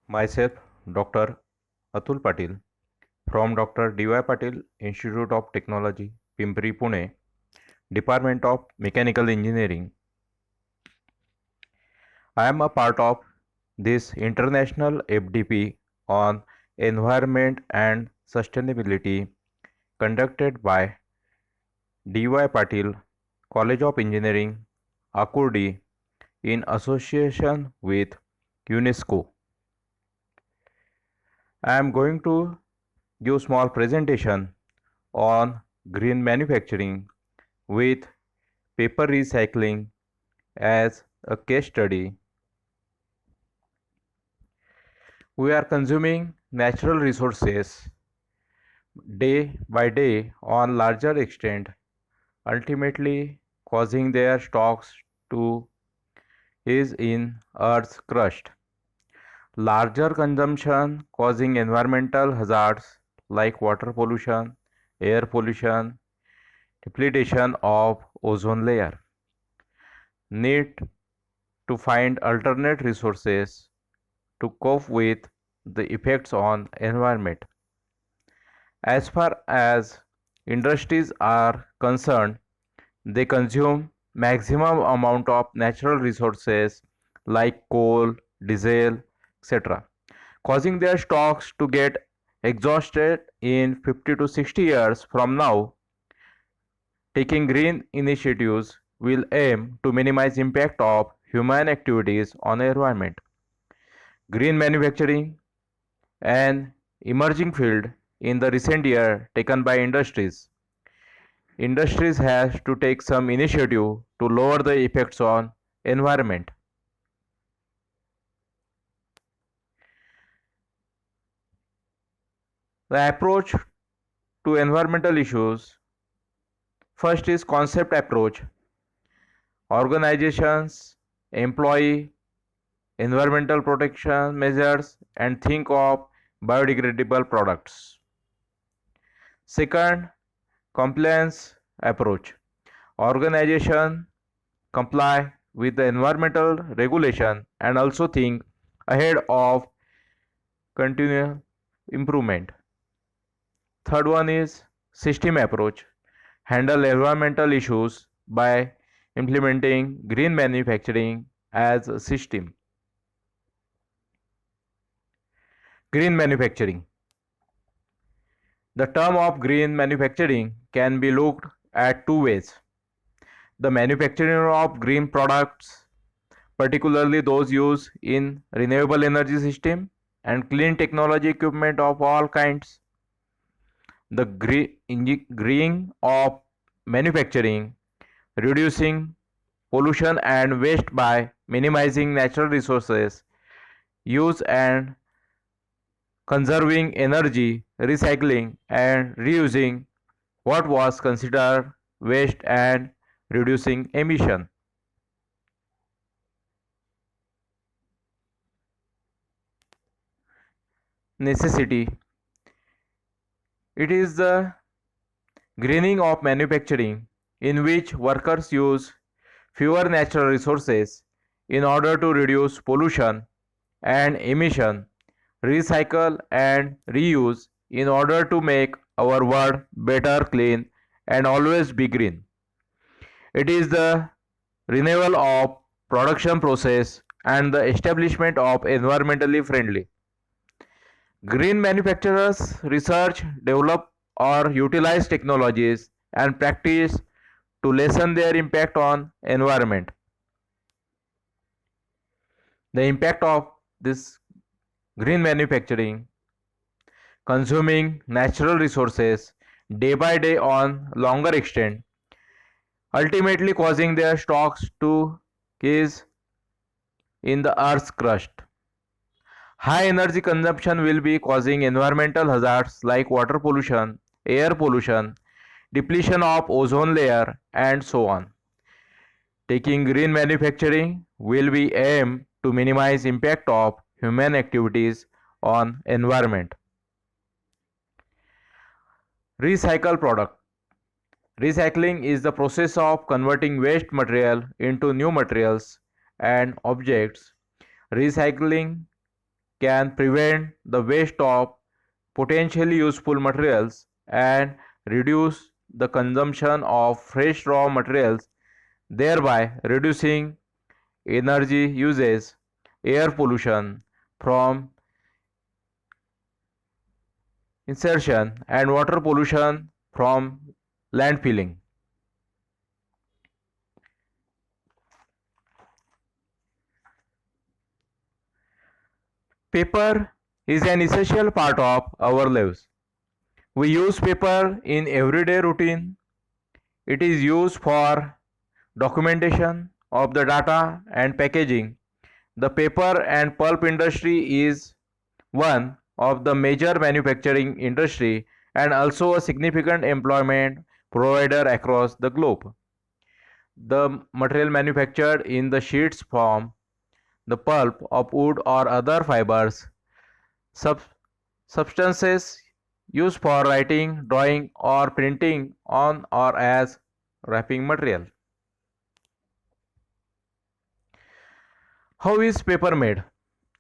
Myself, Dr. Atul Patil from Dr. D.Y. Patil Institute of Technology, Pimpri, Pune, Department of Mechanical Engineering. I am a part of this international FDP on environment and sustainability conducted by D.Y. Patil College of Engineering, Akurdi, in association with UNESCO. I am going to give small presentation on green manufacturing with paper recycling as a case study. We are consuming natural resources day by day on larger extent, ultimately causing their stocks to is in earth's crust. Larger consumption causing environmental hazards like water pollution, air pollution, depletion of ozone layer. Need to find alternate resources to cope with the effects on environment. As far as industries are concerned, they consume maximum amount of natural resources like coal, diesel, etc., causing their stocks to get exhausted in 50 to 60 years from now. Taking green initiatives will aim to minimize impact of human activities on the environment. Green manufacturing, an emerging field in the recent year taken by industries. Industries has to take some initiative to lower the effects on environment. The approach to environmental issues first is concept approach. Organizations employ environmental protection measures and think of biodegradable products. Second, compliance approach. Organization comply with the environmental regulation and also think ahead of continual improvement. Third one is system approach. Handle environmental issues by implementing green manufacturing as a system. Green manufacturing. The term of green manufacturing can be looked at two ways. The manufacturing of green products, particularly those used in renewable energy system and clean technology equipment of all kinds. The green of manufacturing, reducing pollution and waste by minimizing natural resources use and conserving energy, recycling and reusing what was considered waste and reducing emission. Necessity. It is the greening of manufacturing in which workers use fewer natural resources in order to reduce pollution and emission, recycle and reuse in order to make our world better, clean and always be green. It is the renewal of production process and the establishment of environmentally friendly. Green manufacturers research, develop or utilize technologies and practice to lessen their impact on environment. The impact of this green manufacturing, consuming natural resources day by day on longer extent, ultimately causing their stocks to is in the earth's crust. High energy consumption will be causing environmental hazards like water pollution, air pollution, depletion of ozone layer and so on. Taking green manufacturing will be aimed to minimize impact of human activities on environment. Recycle product. Recycling is the process of converting waste material into new materials and objects. Recycling can prevent the waste of potentially useful materials and reduce the consumption of fresh raw materials, thereby reducing energy usage, air pollution from insertion, and water pollution from landfilling. Paper is an essential part of our lives. We use paper in everyday routine. It is used for documentation of the data and packaging. The paper and pulp industry is one of the major manufacturing industry and also a significant employment provider across the globe. The material manufactured in the sheets form the pulp of wood or other fibers, sub- substances used for writing, drawing or printing on or as wrapping material. How is paper made?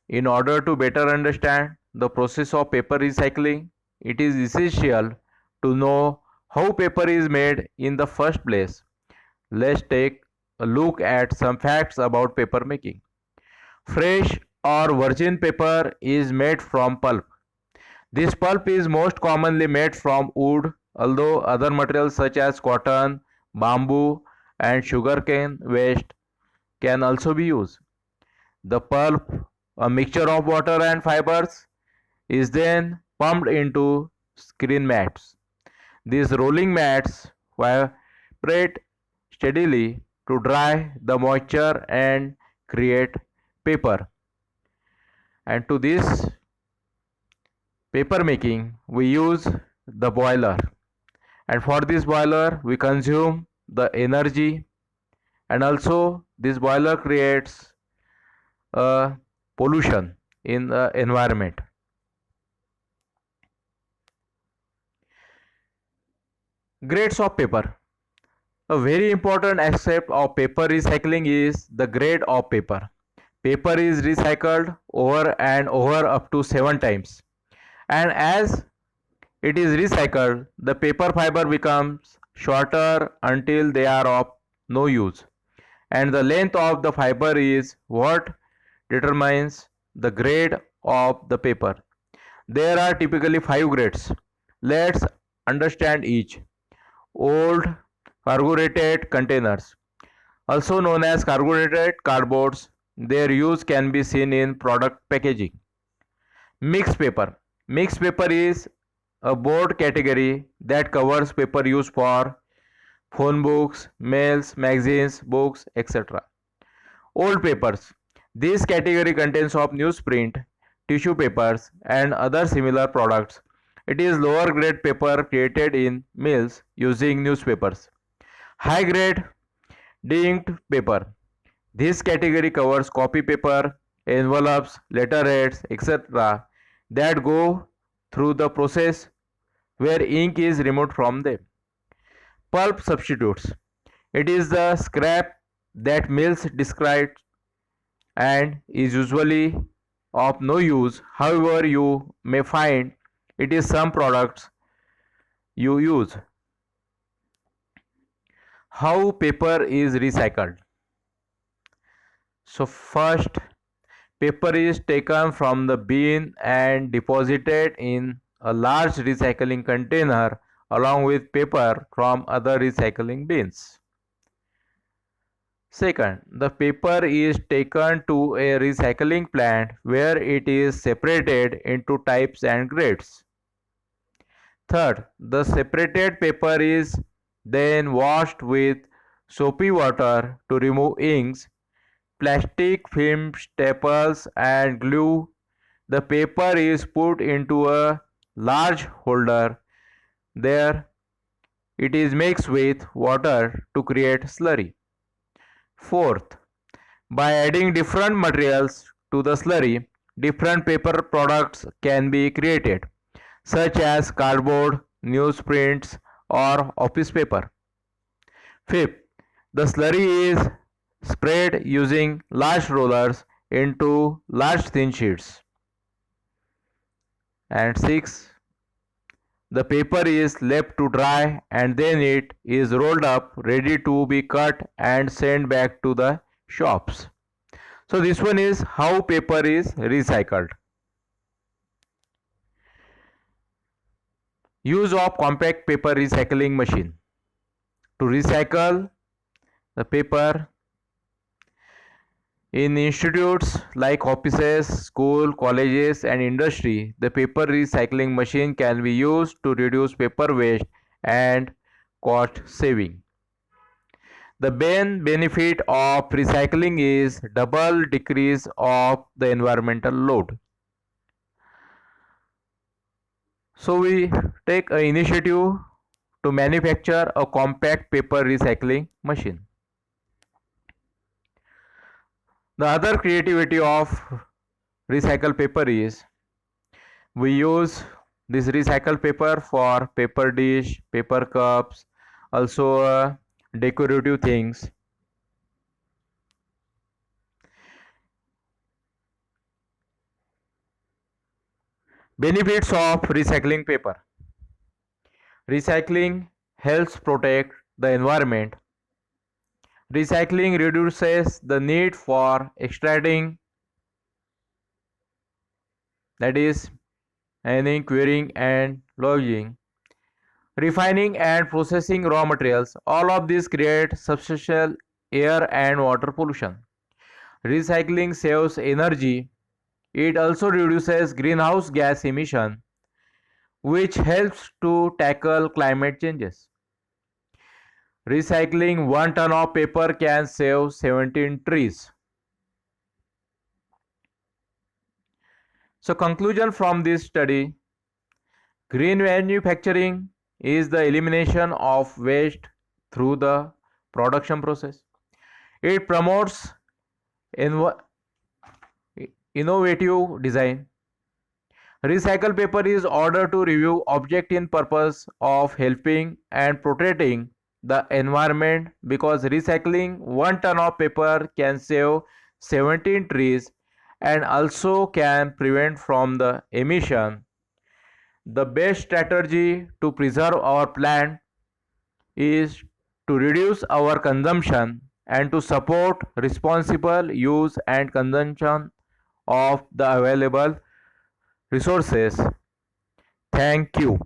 In order to better understand the process of paper recycling, it is essential to know how paper is made in the first place. Let's take a look at some facts about paper making. Fresh or virgin paper is made from pulp. This pulp is most commonly made from wood, although other materials such as cotton, bamboo, and sugarcane waste can also be used. The pulp, a mixture of water and fibers, is then pumped into screen mats. These rolling mats vibrate steadily to dry the moisture and create paper. And to this paper making, we use the boiler. And for this boiler, we consume the energy, and also this boiler creates pollution in the environment. Grades of paper. A very important aspect of paper recycling is the grade of paper. Paper is recycled over and over up to 7 times. And as it is recycled, the paper fiber becomes shorter until they are of no use. And the length of the fiber is what determines the grade of the paper. There are typically 5 grades. Let's understand each. Old carbureted containers, also known as carbureted cardboards, their use can be seen in product packaging. Mixed paper. Mixed paper is a broad category that covers paper used for phone books, mails, magazines, books, etc. Old papers. This category contains of newsprint, tissue papers, and other similar products. It is lower grade paper created in mills using newspapers. High grade de-inked paper. This category covers copy paper, envelopes, letterheads, etc. that go through the process where ink is removed from them. Pulp substitutes. It is the scrap that mills discard and is usually of no use. However, you may find it is some products you use. How paper is recycled? So first, paper is taken from the bin and deposited in a large recycling container along with paper from other recycling bins. Second, the paper is taken to a recycling plant where it is separated into types and grades. Third, the separated paper is then washed with soapy water to remove inks, plastic film, staples, and glue. The paper is put into a large holder. There, it is mixed with water to create slurry. Fourth, by adding different materials to the slurry, different paper products can be created, such as cardboard, newsprints, or office paper. Fifth, the slurry is spread using large rollers into large thin sheets. And 6, the paper is left to dry and then it is rolled up ready to be cut and sent back to the shops. So this one is how paper is recycled. Use of compact paper recycling machine. To recycle the paper in institutes like offices, school, colleges and industry, the paper recycling machine can be used to reduce paper waste and cost saving. The main benefit of recycling is double decrease of the environmental load. So we take an initiative to manufacture a compact paper recycling machine. The other creativity of recycled paper is we use this recycled paper for paper dish, paper cups, also decorative things. Benefits of recycling paper. Recycling helps protect the environment. Recycling reduces the need for extracting, that is, curing and lodging, refining and processing raw materials. All of these create substantial air and water pollution. Recycling saves energy. It also reduces greenhouse gas emission, which helps to tackle climate changes. Recycling 1 ton of paper can save 17 trees. So conclusion from this study, green manufacturing is the elimination of waste through the production process. It promotes innovative design. Recycled paper is ordered to review object in purpose of helping and protecting the environment, because recycling 1 ton of paper can save 17 trees and also can prevent from the emission. The best strategy to preserve our planet is to reduce our consumption and to support responsible use and consumption of the available resources. Thank you.